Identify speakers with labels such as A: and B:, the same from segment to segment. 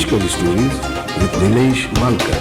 A: Fish Curry Stories with Nileshmalkar.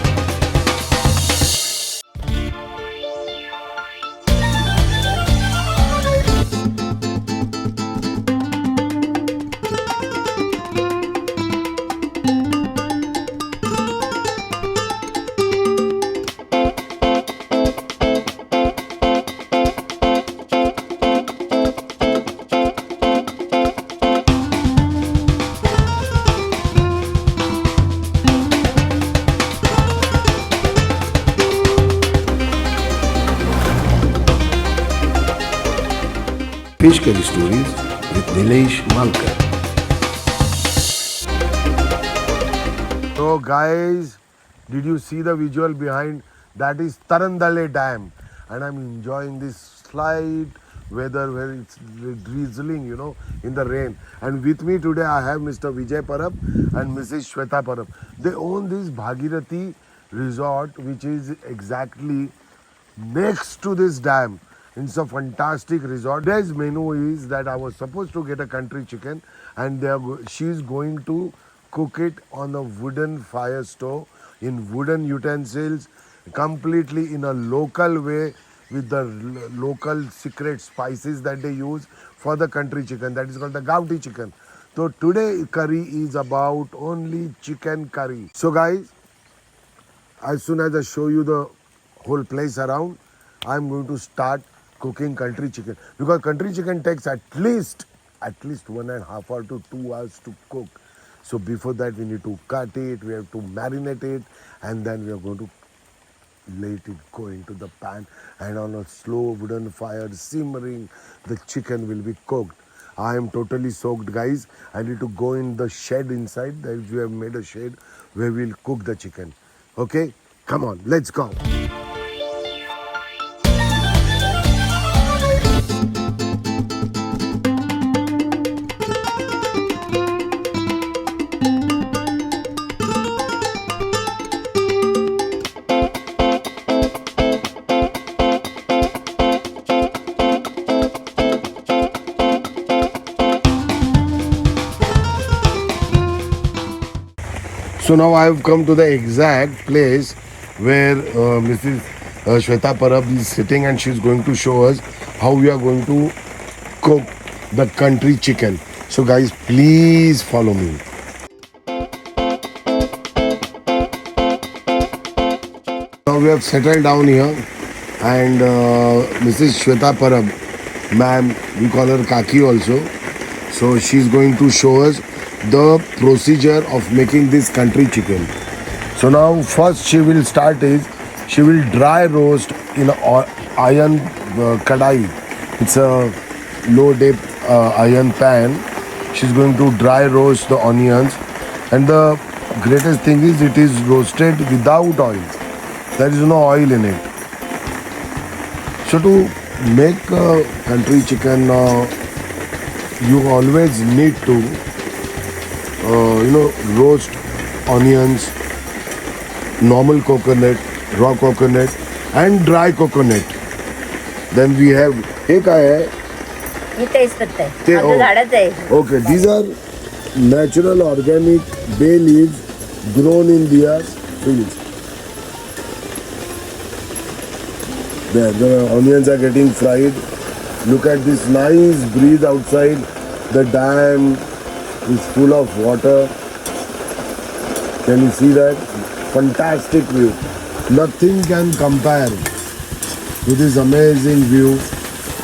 A: Fish Curry Stories with Nileshmalkar.
B: So guys, did you see the visual behind? That is Tarandale Dam, and I'm enjoying this slight weather where it's drizzling, in the rain. And with me today I have Mr. Vijay Parab and Mrs. Shweta Parab. They own this Bhagirathi resort, which is exactly next to this dam. It's a fantastic resort. Today's menu is that I was supposed to get a country chicken, and she's going to cook it on a wooden fire stove in wooden utensils, completely in a local way with the local secret spices that they use for the country chicken. That is called the Gavthi chicken. So today curry is about only chicken curry. So guys, as soon as I show you the whole place around, I'm going to start cooking country chicken, because country chicken takes at least 1.5 hours to 2 hours to cook. So before that we need to cut it, we have to marinate it, and then we are going to let it go into the pan, and on a slow wooden fire simmering the chicken will be cooked. I am totally soaked, guys. I need to go in the shed inside. That we have made a shed where we'll cook the chicken. Okay, come on, let's go. So now I have come to the exact place where Mrs. Shweta Parab is sitting, and she is going to show us how we are going to cook the country chicken. So guys, please follow me. Now we have settled down here, and Mrs. Shweta Parab, ma'am, we call her Kaki also. So she is going to show us the procedure of making this country chicken. So now first she will dry roast in an iron kadai. It's a low depth iron pan. She's going to dry roast the onions, and the greatest thing is it is roasted without oil. There is no oil in it. So to make country chicken, you always need to roast onions, normal coconut, raw coconut, and dry coconut. Then we have okay, these are natural organic bay leaves grown in their fields. There, the onions are getting fried. Look at this nice breeze outside. The dam is full of water. Can you see that? Fantastic view. Nothing can compare to this amazing view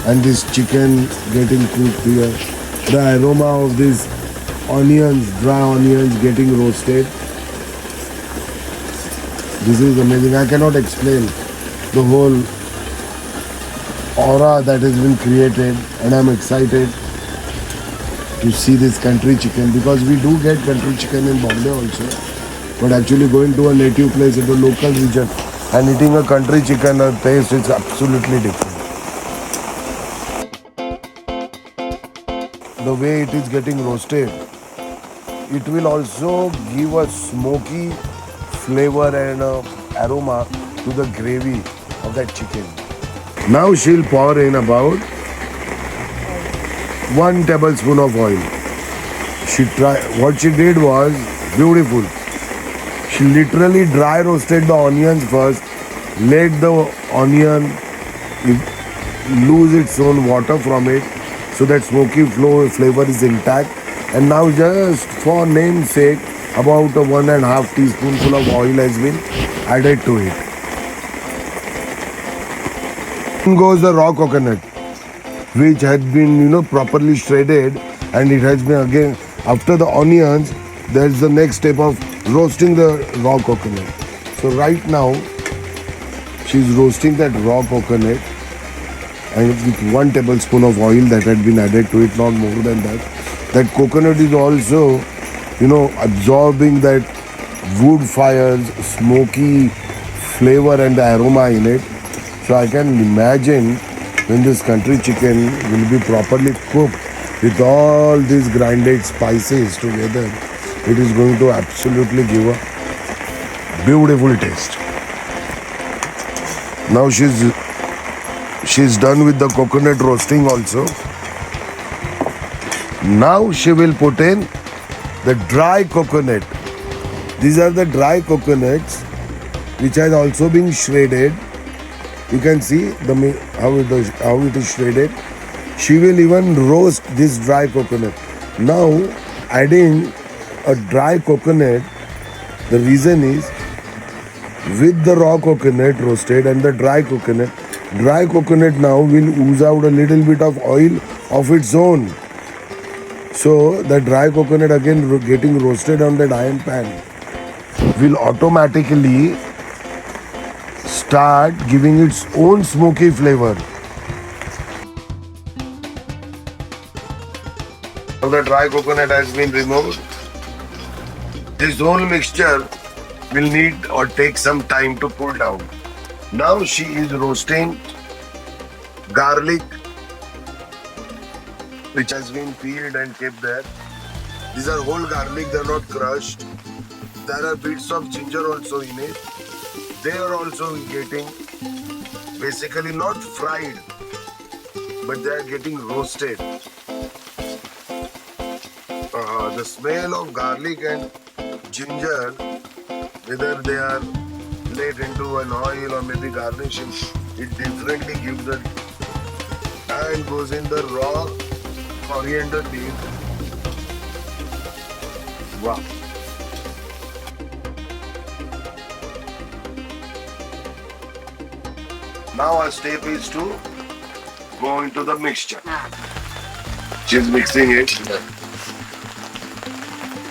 B: and this chicken getting cooked here. The aroma of these onions, dry onions getting roasted. This is amazing. I cannot explain the whole aura that has been created, and I'm excited to see this country chicken, because we do get country chicken in Bombay also, but actually going to a native place in a local region and eating a country chicken, the taste is absolutely different. The way it is getting roasted, it will also give a smoky flavor and aroma to the gravy of that chicken. Now she'll pour in about 1 tablespoon of oil. What she did was beautiful. She literally dry roasted the onions first, let the onion lose its own water from it so that smoky flavor is intact. And now just for name's sake, about a 1.5 teaspoonful of oil has been added to it. Then goes the raw coconut, which has been properly shredded, and it has been again after the onions. There's the next step of roasting the raw coconut. So right now she's roasting that raw coconut, and with 1 tablespoon of oil that had been added to it, not more than that. That coconut is also absorbing that wood fire's smoky flavor and the aroma in it. So I can imagine when this country chicken will be properly cooked with all these grinded spices together, it is going to absolutely give a beautiful taste. Now she's done with the coconut roasting also. Now she will put in the dry coconut. These are the dry coconuts which has also been shredded. You can see how it is shredded. She will even roast this dry coconut. Now adding a dry coconut, the reason is with the raw coconut roasted and the dry coconut now will ooze out a little bit of oil of its own. So the dry coconut again getting roasted on that iron pan will automatically start giving its own smoky flavor. Now the dry coconut has been removed. This whole mixture will need or take some time to cool down. Now she is roasting garlic, which has been peeled and kept there. These are whole garlic, they are not crushed. There are bits of ginger also in it. They are also getting basically not fried, but they are getting roasted. The smell of garlic and ginger, whether they are laid into an oil or maybe garnishing, it differently gives it, and goes in the raw coriander leaf. Wow. Now our step is to go into the mixture. She's mixing it.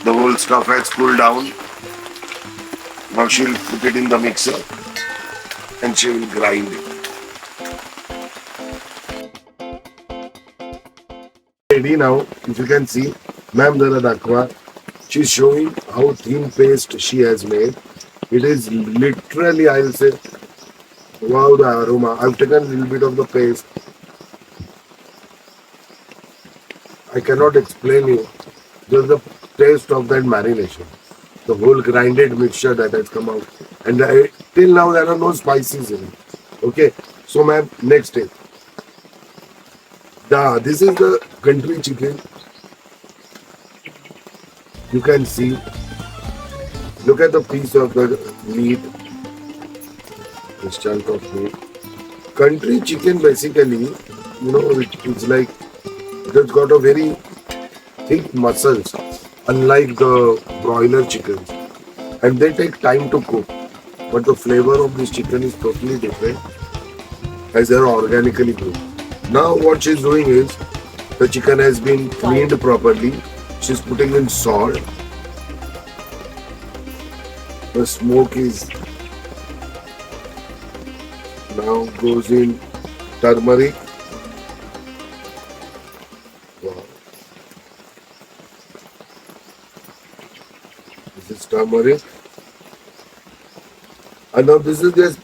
B: The whole stuff has cooled down. Now she'll put it in the mixer and she will grind it. Ready now, if you can see, ma'am Dara Dakwa, she's showing how thin paste she has made. It is literally, I'll say, wow, the aroma. I've taken a little bit of the paste. I cannot explain you. Just the taste of that marination. The whole grinded mixture that has come out. And till now there are no spices in it. Okay. So ma'am, next step. This is the country chicken. You can see. Look at the piece of the meat. This chunk of meat. Country chicken basically, it's like it's got a very thick muscles, unlike the broiler chickens, and they take time to cook. But the flavor of this chicken is totally different, as they are organically cooked. Now what she's doing is, the chicken has been cleaned properly. She's putting in salt. The smoke is now goes in turmeric. Wow. This is turmeric. And now this is just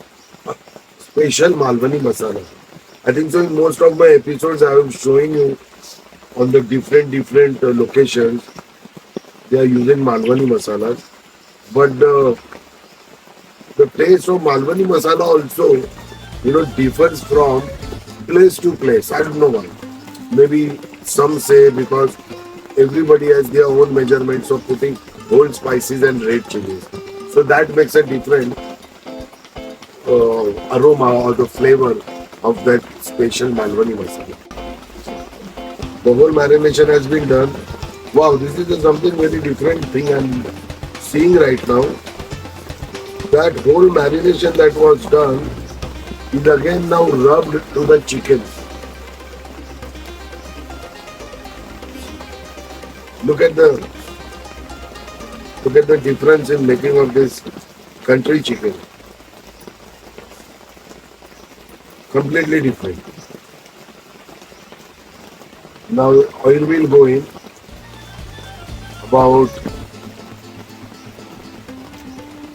B: special Malvani masala. I think so in most of my episodes I am showing you on the different locations they are using Malvani masalas. But the taste of Malvani masala also differs from place to place. I don't know why. Maybe some say because everybody has their own measurements of putting whole spices and red chilies. So that makes a different aroma or the flavor of that special Malvani masala. The whole marination has been done. Wow, this is something very different thing I'm seeing right now. That whole marination that was done is again now rubbed to the chicken. Look at the difference in making of this country chicken. Completely different. Now oil will go in about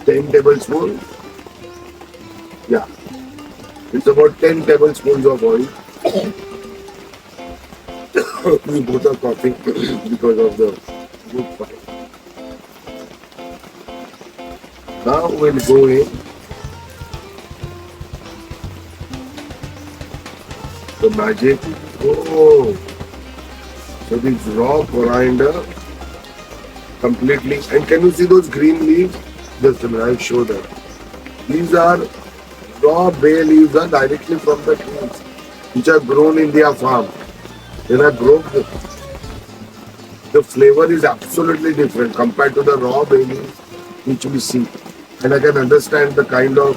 B: 10 tablespoons. Yeah, it's about 10 tablespoons of oil. We both are coughing because of the wood fire. Now we'll go in the magic. Oh, so this raw coriander completely. And can you see those green leaves? Just a minute, I'll show them. These are raw bay leaves are directly from the trees which are grown in their farm. When I broke the flavor is absolutely different compared to the raw bay leaves which we see. And I can understand the kind of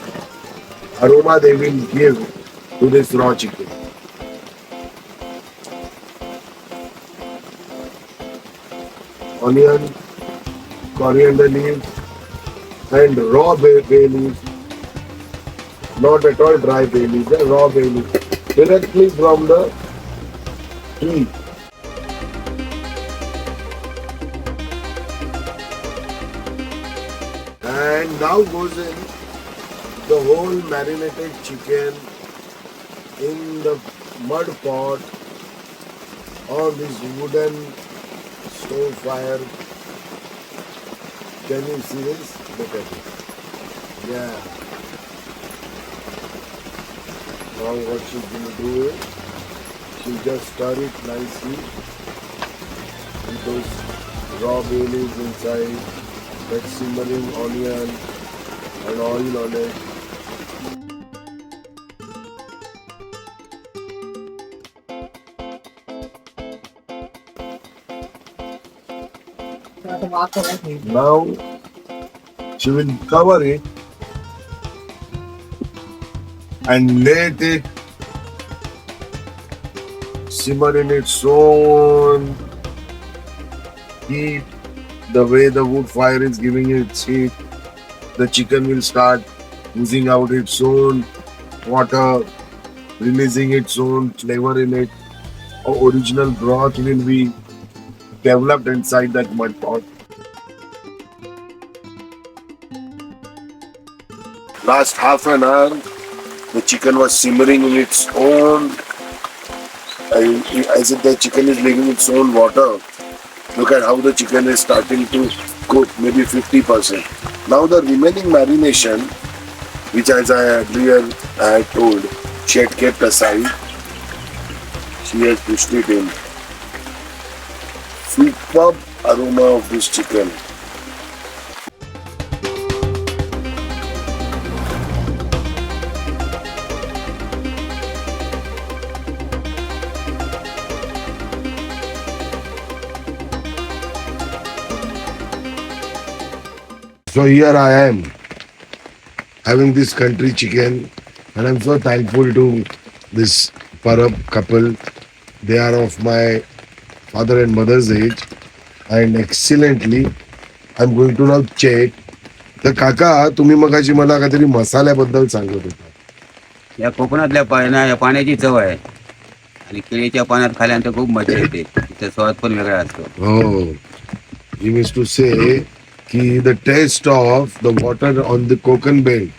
B: aroma they will give to this raw chicken. Onion, coriander leaves, and raw bay leaves. Not at all dry bay leaves, raw bay leaves. Directly from the tree. And now goes in the whole marinated chicken in the mud pot on this wooden stove fire. Can you see this? Look at it. Yeah. Now what she's going to do is she'll just stir it nicely with those raw bay leaves inside, that simmering onion and oil on it. Now she will cover it and let it simmer in its own heat. The way the wood fire is giving it its heat, the chicken will start oozing out its own water, releasing its own flavor in it. Original broth will be developed inside that mud pot. Last half an hour, the chicken was simmering in its own, as if the chicken is making its own water. Look at how the chicken is starting to cook, maybe 50%. Now the remaining marination, which as I earlier had told, she had kept aside, she has pushed it in. Superb aroma of this chicken. So here I am having this country chicken, and I'm so thankful to this Parab couple. They are of my father and mother's age, and excellently I'm going to now check. तर काका तुम्ही मगाशी मला काहीतरी मसाल्याबद्दल सांगत होता.
C: या कोकणातल्या पाण्याची चव आहे आणि केळीच्या पाण्यात खाल्यानंतर खूप मजा येते. त्याचा स्वाद पण वेगळा असतो.
B: हो, you means to say ki the taste of the water on the coconut belt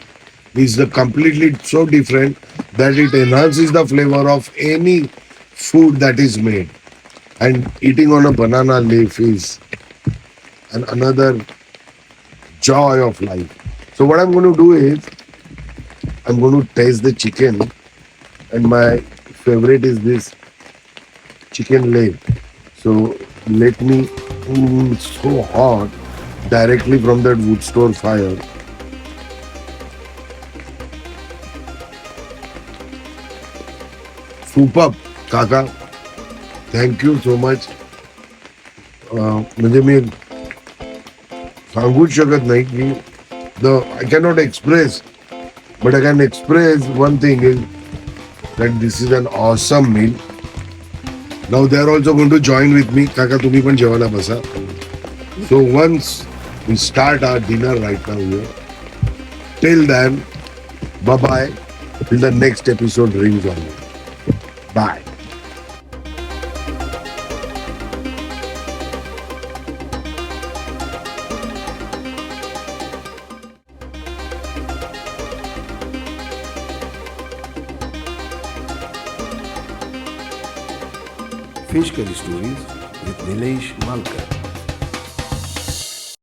B: is the completely so different that it enhances the flavor of any food that is made. And eating on a banana leaf is another joy of life. So what I'm going to do is I'm going to taste the chicken, and my favorite is this chicken leg. So let me, so hot directly from that wood stove fire. Super काका, thank you so much. म्हणजे मी सांगूच शकत नाही की I cannot express, but I can express one thing is that this is an awesome meal. Now they are also going to join with me. काका तुम्ही पण जेवायला बसा. So once we start our dinner right now here. Till then, bye bye. Till the next episode rings on. Bye.
A: Fish Curry Stories with Nileshmalkar.